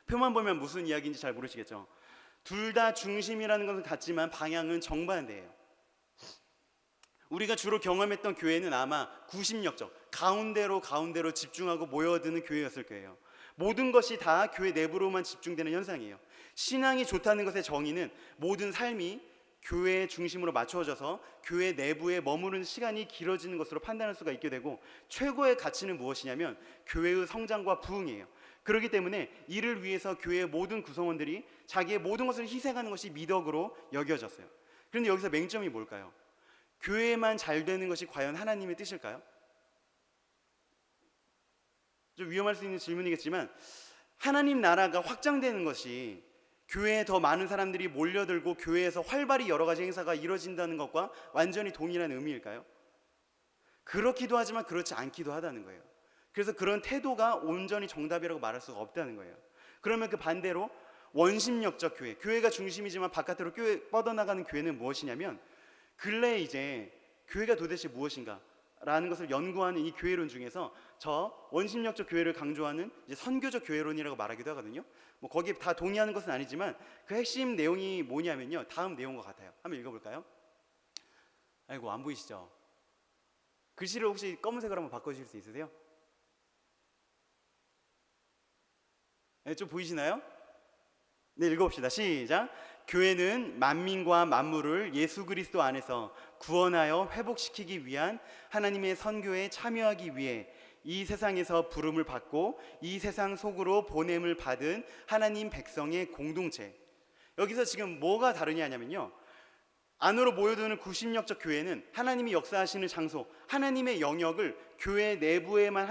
표만 보면 무슨 이야기인지 잘 모르시겠죠. 둘 다 중심이라는 것은 같지만 방향은 정반대예요. 우리가 주로 경험했던 교회는 아마 구심력적, 가운데로 집중하고 모여드는 교회였을 거예요. 모든 것이 다 교회 내부로만 집중되는 현상이에요. 신앙이 좋다는 것의 정의는 모든 삶이 교회의 중심으로 맞추어져서 교회 내부에 머무르는 시간이 길어지는 것으로 판단할 수가 있게 되고, 최고의 가치는 무엇이냐면 교회의 성장과 부흥이에요. 그렇기 때문에 이를 위해서 교회의 모든 구성원들이 자기의 모든 것을 희생하는 것이 미덕으로 여겨졌어요. 그런데 여기서 맹점이 뭘까요? 교회만 잘 되는 것이 과연 하나님의 뜻일까요? 좀 위험할 수 있는 질문이겠지만, 하나님 나라가 확장되는 것이 교회에 더 많은 사람들이 몰려들고 교회에서 활발히 여러 가지 행사가 이루어진다는 것과 완전히 동일한 의미일까요? 그렇기도 하지만 그렇지 않기도 하다는 거예요. 그래서 그런 태도가 온전히 정답이라고 말할 수가 없다는 거예요. 그러면 그 반대로 원심력적 교회, 교회가 중심이지만 바깥으로 뻗어나가는 교회는 무엇이냐면, 근래에 이제 교회가 도대체 무엇인가 라는 것을 연구하는 이 교회론 중에서 저 원심력적 교회를 강조하는 이제 선교적 교회론이라고 말하기도 하거든요. 뭐 거기에 다 동의하는 것은 아니지만 그 핵심 내용이 뭐냐면요, 다음 내용과 같아요. 한번 읽어볼까요? 아이고, 안 보이시죠? 글씨를 혹시 검은색으로 한번 바꿔주실 수 있으세요? 네, 좀 보이시나요? 네, 읽어봅시다. 시작. 교회는 만민과 만물을 예수 그리스도 안에서 구원하여 회복시키기 위한 하나님의 선교에 참여하기 위해 이 세상에서 부름을 받고 이 세상 속으로 보냄을 받은 하나님 백성의 공동체. 여기서 지금 뭐가 다르냐면요, 안으로 모여드는 구심력적 교회는 하나님이 역사하시는 장소, 하나님의 영역을 교회 내부에만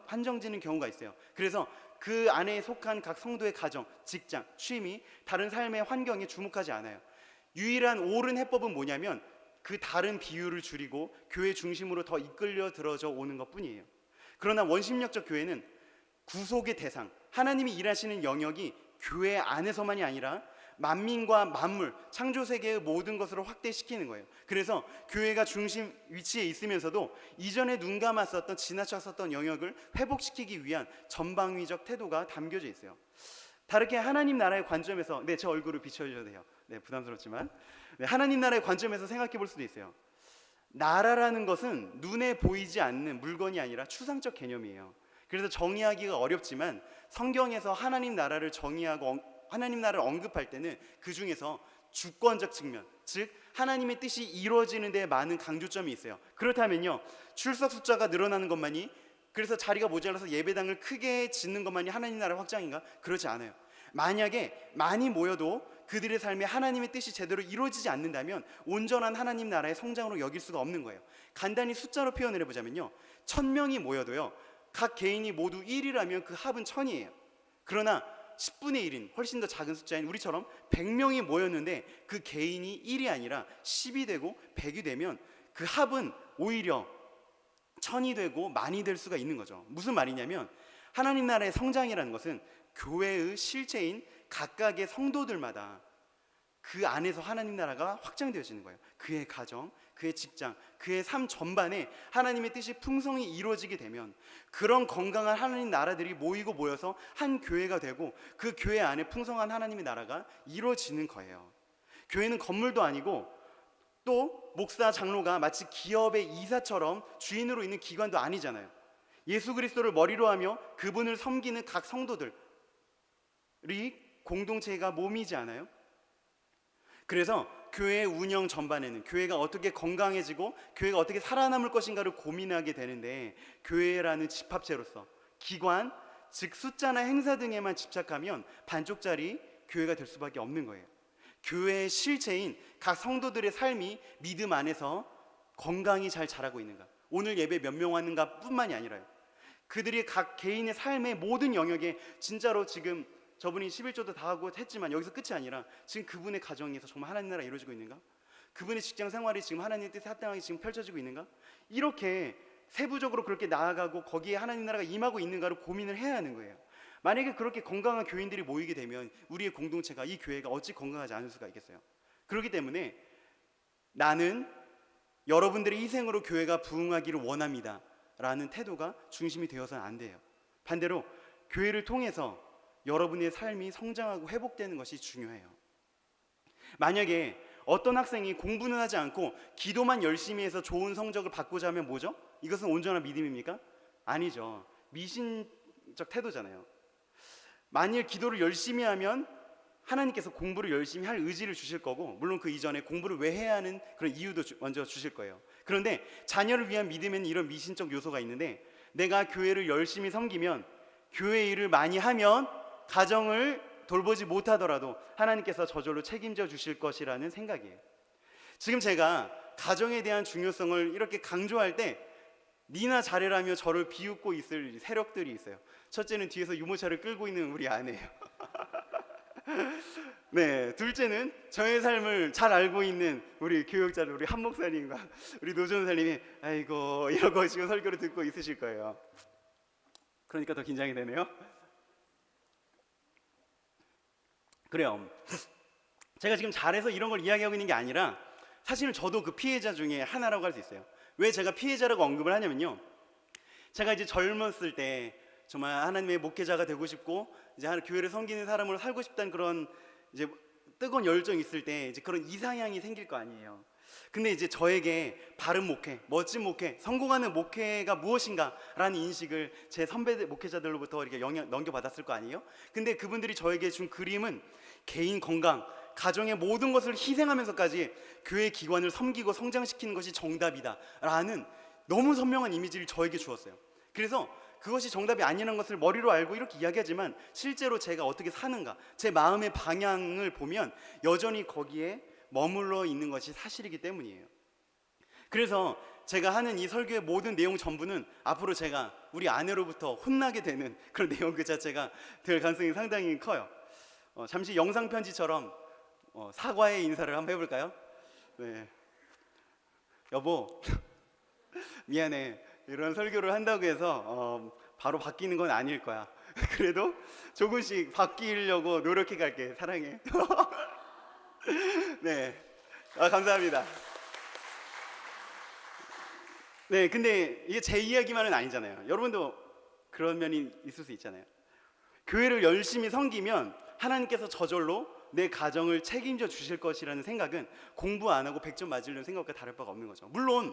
한정지는 경우가 있어요. 그래서 그 안에 속한 각 성도의 가정, 직장, 취미, 다른 삶의 환경에 주목하지 않아요. 유일한 옳은 해법은 뭐냐면 그 다른 비율을 줄이고 교회 중심으로 더 이끌려 들어져 오는 것뿐이에요. 그러나 원심력적 교회는 구속의 대상, 하나님이 일하시는 영역이 교회 안에서만이 아니라 만민과 만물, 창조세계의 모든 것으로 확대시키는 거예요. 그래서 교회가 중심 위치에 있으면서도 이전에 눈 감았었던, 지나쳤었던 영역을 회복시키기 위한 전방위적 태도가 담겨져 있어요. 다르게 하나님 나라의 관점에서, 네, 제 얼굴을 비춰주셔도 돼요. 네, 부담스럽지만, 네, 하나님 나라의 관점에서 생각해 볼 수도 있어요. 나라라는 것은 눈에 보이지 않는 물건이 아니라 추상적 개념이에요. 그래서 정의하기가 어렵지만 성경에서 하나님 나라를 정의하고 하나님 나라를 언급할 때는 그 중에서 주권적 측면, 즉 하나님의 뜻이 이루어지는 데 많은 강조점이 있어요. 그렇다면요, 출석 숫자가 늘어나는 것만이, 그래서 자리가 모자라서 예배당을 크게 짓는 것만이 하나님 나라 확장인가? 그렇지 않아요. 만약에 많이 모여도 그들의 삶에 하나님의 뜻이 제대로 이루어지지 않는다면 온전한 하나님 나라의 성장으로 여길 수가 없는 거예요. 간단히 숫자로 표현을 해보자면요, 1000명이 모여도요, 각 개인이 모두 1이라면 그 합은 1000이에요. 그러나 10분의 1인 훨씬 더 작은 숫자인 우리처럼 100명이 모였는데 그 개인이 1이 아니라 10이 되고 100이 되면 그 합은 오히려 1000이 되고 만이 될 수가 있는 거죠. 무슨 말이냐면 하나님 나라의 성장이라는 것은 교회의 실체인 각각의 성도들마다 그 안에서 하나님 나라가 확장되어지는 거예요. 그의 가정, 그의 직장, 그의 삶 전반에 하나님의 뜻이 풍성히 이루어지게 되면 그런 건강한 하나님 나라들이 모이고 모여서 한 교회가 되고 그 교회 안에 풍성한 하나님의 나라가 이루어지는 거예요. 교회는 건물도 아니고 또 목사, 장로가 마치 기업의 이사처럼 주인으로 있는 기관도 아니잖아요. 예수 그리스도를 머리로 하며 그분을 섬기는 각 성도들이 공동체가 몸이지 않아요? 그래서 교회의 운영 전반에는 교회가 어떻게 건강해지고 교회가 어떻게 살아남을 것인가를 고민하게 되는데, 교회라는 집합체로서 기관, 즉 숫자나 행사 등에만 집착하면 반쪽짜리 교회가 될 수밖에 없는 거예요. 교회의 실체인 각 성도들의 삶이 믿음 안에서 건강히 잘 자라고 있는가, 오늘 예배 몇 명 왔는가 뿐만이 아니라요, 그들이 각 개인의 삶의 모든 영역에 진짜로 지금 저분이 11조도 다 하고 했지만 여기서 끝이 아니라 지금 그분의 가정에서 정말 하나님 나라 이루어지고 있는가? 그분의 직장 생활이 지금 하나님의 뜻에 합당하게 지금 펼쳐지고 있는가? 이렇게 세부적으로 그렇게 나아가고 거기에 하나님 나라가 임하고 있는가를 고민을 해야 하는 거예요. 만약에 그렇게 건강한 교인들이 모이게 되면 우리의 공동체가, 이 교회가 어찌 건강하지 않을 수가 있겠어요? 그렇기 때문에 나는 여러분들의 희생으로 교회가 부흥하기를 원합니다 라는 태도가 중심이 되어서는 안 돼요. 반대로 교회를 통해서 여러분의 삶이 성장하고 회복되는 것이 중요해요. 만약에 어떤 학생이 공부는 하지 않고 기도만 열심히 해서 좋은 성적을 받고자 하면 뭐죠? 이것은 온전한 믿음입니까? 아니죠. 미신적 태도잖아요. 만일 기도를 열심히 하면 하나님께서 공부를 열심히 할 의지를 주실 거고, 물론 그 이전에 공부를 왜 해야 하는 그런 이유도 먼저 주실 거예요. 그런데 자녀를 위한 믿음에는 이런 미신적 요소가 있는데, 내가 교회를 열심히 섬기면, 교회 일을 많이 하면 가정을 돌보지 못하더라도 하나님께서 저절로 책임져 주실 것이라는 생각이에요. 지금 제가 가정에 대한 중요성을 이렇게 강조할 때 니나 잘해라며 저를 비웃고 있을 세력들이 있어요. 첫째는 뒤에서 유모차를 끌고 있는 우리 아내예요. 네, 둘째는 저의 삶을 잘 알고 있는 우리 교역자들, 우리 한 목사님과 우리 노 전사님이 아이고 이러고 지금 설교를 듣고 있으실 거예요. 그러니까 더 긴장이 되네요. 그래요. 제가 지금 잘해서 이런 걸 이야기하고 있는 게 아니라 사실은 저도 그 피해자 중에 하나라고 할 수 있어요. 왜 제가 피해자라고 언급을 하냐면요, 제가 이제 젊었을 때 정말 하나님의 목회자가 되고 싶고 이제 교회를 섬기는 사람으로 살고 싶다는 그런 이제 뜨거운 열정이 있을 때 이제 그런 이상향이 생길 거 아니에요. 근데 이제 저에게 바른 목회, 멋진 목회, 성공하는 목회가 무엇인가라는 인식을 제 선배 목회자들로부터 이렇게 영향 넘겨받았을 거 아니에요. 근데 그분들이 저에게 준 그림은 개인 건강, 가정의 모든 것을 희생하면서까지 교회 기관을 섬기고 성장시키는 것이 정답이다라는 너무 선명한 이미지를 저에게 주었어요. 그래서 그것이 정답이 아니라는 것을 머리로 알고 이렇게 이야기하지만 실제로 제가 어떻게 사는가, 제 마음의 방향을 보면 여전히 거기에 머물러 있는 것이 사실이기 때문이에요. 그래서 제가 하는 이 설교의 모든 내용 전부는 앞으로 제가 우리 아내로부터 혼나게 되는 그런 내용 그 자체가 될 가능성이 상당히 커요. 잠시 영상 편지처럼 사과의 인사를 한번 해볼까요? 네. 여보 미안해, 이런 설교를 한다고 해서 바로 바뀌는 건 아닐 거야. 그래도 조금씩 바뀌려고 노력해 갈게. 사랑해. 네, 감사합니다. 네, 근데 이게 제 이야기만은 아니잖아요. 여러분도 그런 면이 있을 수 있잖아요. 교회를 열심히 섬기면 하나님께서 저절로 내 가정을 책임져 주실 것이라는 생각은 공부 안 하고 100점 맞으려는 생각과 다를 바가 없는 거죠. 물론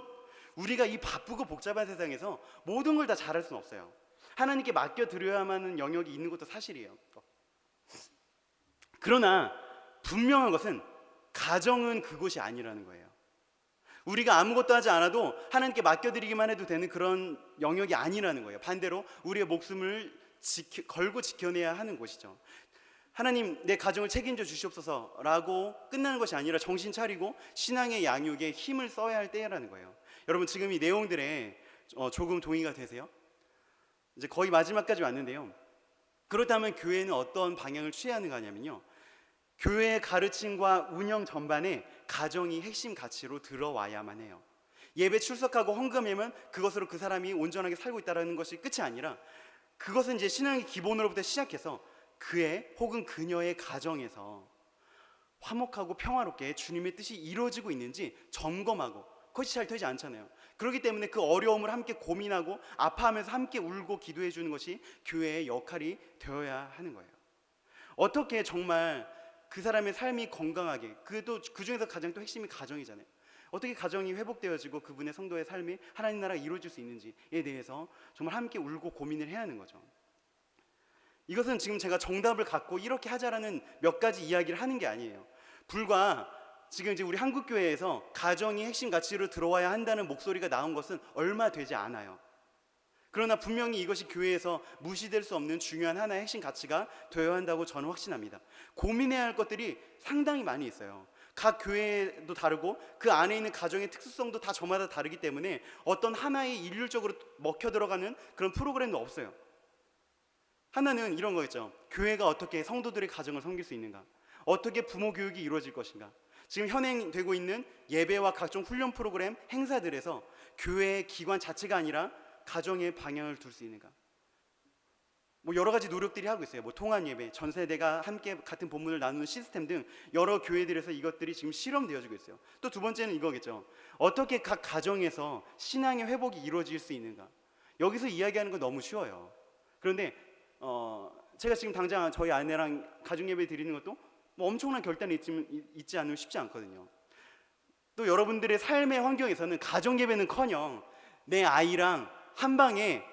우리가 이 바쁘고 복잡한 세상에서 모든 걸 다 잘할 수는 없어요. 하나님께 맡겨드려야만 하는 영역이 있는 것도 사실이에요. 그러나 분명한 것은 가정은 그곳이 아니라는 거예요. 우리가 아무것도 하지 않아도 하나님께 맡겨드리기만 해도 되는 그런 영역이 아니라는 거예요. 반대로 우리의 목숨을 걸고 지켜내야 하는 곳이죠. 하나님 내 가정을 책임져 주시옵소서라고 끝나는 것이 아니라 정신 차리고 신앙의 양육에 힘을 써야 할 때라는 거예요. 여러분 지금 이 내용들에 조금 동의가 되세요? 이제 거의 마지막까지 왔는데요. 그렇다면 교회는 어떤 방향을 취해야 하는가 하냐면요, 교회의 가르침과 운영 전반에 가정이 핵심 가치로 들어와야만 해요. 예배 출석하고 헌금하면 그것으로 그 사람이 온전하게 살고 있다는 것이 끝이 아니라 그것은 이제 신앙의 기본으로부터 시작해서 그의 혹은 그녀의 가정에서 화목하고 평화롭게 주님의 뜻이 이루어지고 있는지 점검하고, 그것이 잘 되지 않잖아요. 그렇기 때문에 그 어려움을 함께 고민하고 아파하면서 함께 울고 기도해 주는 것이 교회의 역할이 되어야 하는 거예요. 어떻게 정말 그 사람의 삶이 건강하게, 그 중에서 가장 또 핵심이 가정이잖아요. 어떻게 가정이 회복되어지고 그분의 성도의 삶이 하나님 나라가 이루어질 수 있는지에 대해서 정말 함께 울고 고민을 해야 하는 거죠. 이것은 지금 제가 정답을 갖고 이렇게 하자라는 몇 가지 이야기를 하는 게 아니에요. 불과 지금 이제 우리 한국교회에서 가정이 핵심 가치로 들어와야 한다는 목소리가 나온 것은 얼마 되지 않아요. 그러나 분명히 이것이 교회에서 무시될 수 없는 중요한 하나의 핵심 가치가 되어야 한다고 저는 확신합니다. 고민해야 할 것들이 상당히 많이 있어요. 각 교회도 다르고 그 안에 있는 가정의 특수성도 다 저마다 다르기 때문에 어떤 하나의 일률적으로 먹혀 들어가는 그런 프로그램도 없어요. 하나는 이런 거겠죠. 교회가 어떻게 성도들의 가정을 섬길 수 있는가, 어떻게 부모 교육이 이루어질 것인가, 지금 현행되고 있는 예배와 각종 훈련 프로그램 행사들에서 교회의 기관 자체가 아니라 가정에 방향을 둘 수 있는가, 뭐 여러 가지 노력들이 하고 있어요. 뭐 통합 예배, 전 세대가 함께 같은 본문을 나누는 시스템 등 여러 교회들에서 이것들이 지금 실험되어지고 있어요. 또 두 번째는 이거겠죠. 어떻게 각 가정에서 신앙의 회복이 이루어질 수 있는가. 여기서 이야기하는 건 너무 쉬워요. 그런데 제가 지금 당장 저희 아내랑 가정 예배 드리는 것도 뭐 엄청난 결단이 있지 않으면 쉽지 않거든요. 또 여러분들의 삶의 환경에서는 가정 예배는커녕 내 아이랑 한 방에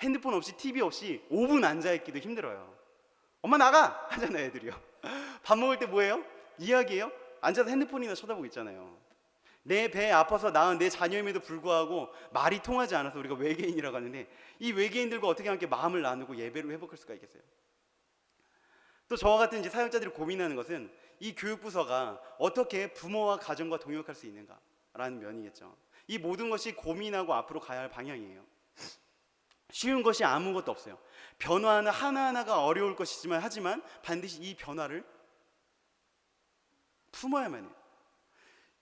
핸드폰 없이 TV 없이 5분 앉아있기도 힘들어요. 엄마 나가! 하잖아요, 애들이요. 밥 먹을 때 뭐예요? 이야기해요? 앉아서 핸드폰이나 쳐다보고 있잖아요. 내 배에 아파서 낳은 내 자녀임에도 불구하고 말이 통하지 않아서 우리가 외계인이라고 하는데, 이 외계인들과 어떻게 함께 마음을 나누고 예배를 회복할 수가 있겠어요? 또 저와 같은 이제 사역자들이 고민하는 것은 이 교육부서가 어떻게 부모와 가정과 동역할 수 있는가라는 면이겠죠. 이 모든 것이 고민하고 앞으로 가야 할 방향이에요. 쉬운 것이 아무것도 없어요. 변화는 하나하나가 어려울 것이지만 하지만 반드시 이 변화를 품어야만 해요.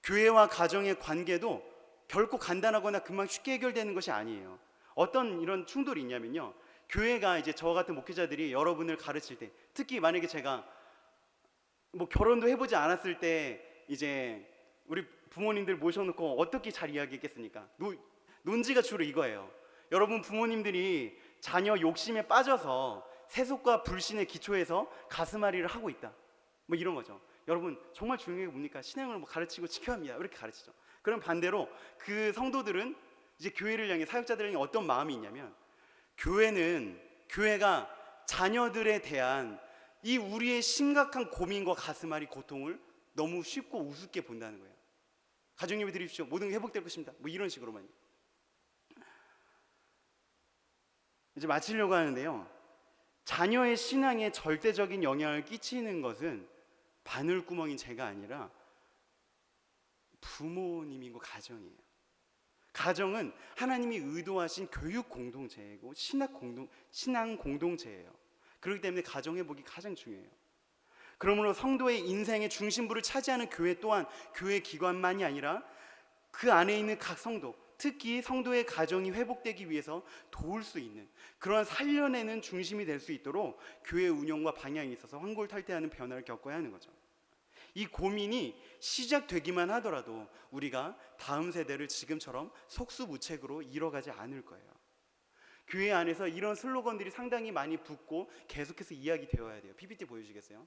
교회와 가정의 관계도 결코 간단하거나 금방 쉽게 해결되는 것이 아니에요. 어떤 이런 충돌이 있냐면요, 교회가 이제 저 같은 목회자들이 여러분을 가르칠 때, 특히 만약에 제가 뭐 결혼도 해보지 않았을 때 이제 우리 부모님들 모셔놓고 어떻게 잘 이야기했겠습니까? 논지가 주로 이거예요. 여러분 부모님들이 자녀 욕심에 빠져서 세속과 불신의 기초에서 가슴앓이를 하고 있다, 뭐 이런 거죠. 여러분 정말 중요한 게 뭡니까? 신앙을 뭐 가르치고 지켜야 합니다, 이렇게 가르치죠. 그럼 반대로 그 성도들은 이제 교회를 향해, 사역자들을 향해 어떤 마음이 있냐면, 교회가 자녀들에 대한 이 우리의 심각한 고민과 가슴앓이, 고통을 너무 쉽고 우습게 본다는 거예요. 가정예배 드립시오, 모든 게 회복될 것입니다, 뭐 이런 식으로만요. 이제 마치려고 하는데요, 자녀의 신앙에 절대적인 영향을 끼치는 것은 바늘구멍인 제가 아니라 부모님이고 가정이에요. 가정은 하나님이 의도하신 교육 공동체이고 신앙 공동체예요. 그렇기 때문에 가정 회복이 가장 중요해요. 그러므로 성도의 인생의 중심부를 차지하는 교회 또한 교회 기관만이 아니라 그 안에 있는 각 성도, 특히 성도의 가정이 회복되기 위해서 도울 수 있는, 그런 살려내는 중심이 될 수 있도록 교회 운영과 방향에 있어서 환골탈태하는 변화를 겪어야 하는 거죠. 이 고민이 시작되기만 하더라도 우리가 다음 세대를 지금처럼 속수무책으로 이뤄가지 않을 거예요. 교회 안에서 이런 슬로건들이 상당히 많이 붙고 계속해서 이야기되어야 돼요. PPT 보여주시겠어요?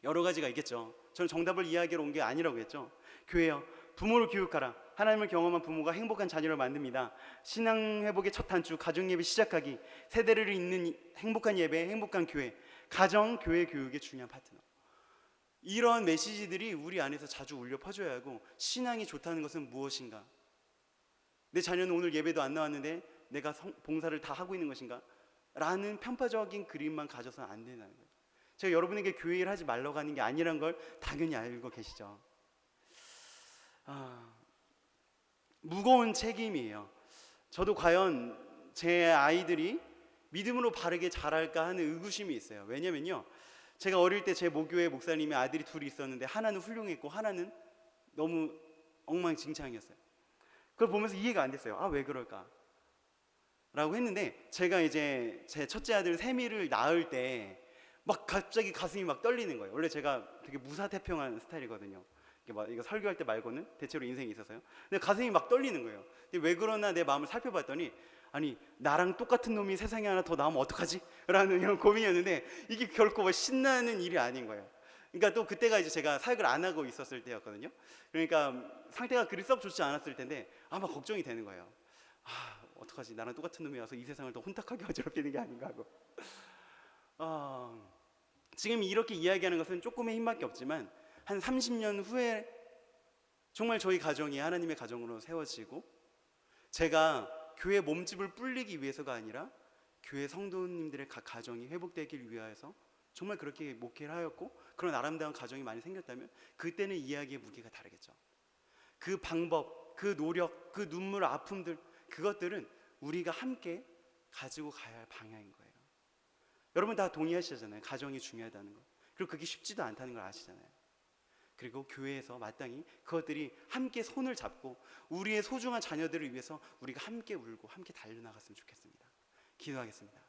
여러 가지가 있겠죠. 저는 정답을 이야기하러 온 게 아니라고 했죠. 교회요, 부모를 교육하라. 하나님을 경험한 부모가 행복한 자녀를 만듭니다. 신앙 회복의 첫 단추, 가정 예배 시작하기. 세대를 잇는 행복한 예배, 행복한 교회. 가정, 교회 교육의 중요한 파트너. 이런 메시지들이 우리 안에서 자주 울려 퍼져야 하고, 신앙이 좋다는 것은 무엇인가? 내 자녀는 오늘 예배도 안 나왔는데 내가 봉사를 다 하고 있는 것인가? 라는 편파적인 그림만 가져서는 안 된다는 거예요. 제가 여러분에게 교회 일 하지 말라고 하는 게 아니란 걸 당연히 알고 계시죠. 무거운 책임이에요. 저도 과연 제 아이들이 믿음으로 바르게 자랄까 하는 의구심이 있어요. 왜냐면요, 제가 어릴 때 제 모교회 목사님의 아들이 둘이 있었는데 하나는 훌륭했고 하나는 너무 엉망진창이었어요. 그걸 보면서 이해가 안 됐어요. 왜 그럴까? 라고 했는데, 제가 이제 제 첫째 아들 세미를 낳을 때 막 갑자기 가슴이 막 떨리는 거예요. 원래 제가 되게 무사태평한 스타일이거든요. 이게 막 이거 설교할 때 말고는 대체로 인생이 있어서요. 근데 가슴이 막 떨리는 거예요. 근데 왜 그러나 내 마음을 살펴봤더니, 아니 나랑 똑같은 놈이 세상에 하나 더 나오면 어떡하지? 라는 이런 고민이었는데, 이게 결코 뭐 신나는 일이 아닌 거예요. 그러니까 또 그때가 이제 제가 사역을 안 하고 있었을 때였거든요. 그러니까 상태가 그리 썩 좋지 않았을 텐데 아마 걱정이 되는 거예요. 아, 어떡하지? 나랑 똑같은 놈이 와서 이 세상을 더 혼탁하게 어지럽히는 게 아닌가 하고. 지금 이렇게 이야기하는 것은 조금의 힘밖에 없지만, 한 30년 후에 정말 저희 가정이 하나님의 가정으로 세워지고, 제가 교회 몸집을 불리기 위해서가 아니라 교회 성도님들의 각 가정이 회복되길 위하여서 정말 그렇게 목회를 하였고, 그런 아름다운 가정이 많이 생겼다면 그때는 이야기의 무게가 다르겠죠. 그 방법, 그 노력, 그 눈물, 아픔들, 그것들은 우리가 함께 가지고 가야 할 방향인 거예요. 여러분 다 동의하시잖아요. 가정이 중요하다는 것. 그리고 그게 쉽지도 않다는 걸 아시잖아요. 그리고 교회에서 마땅히 그것들이 함께 손을 잡고 우리의 소중한 자녀들을 위해서 우리가 함께 울고 함께 달려나갔으면 좋겠습니다. 기도하겠습니다.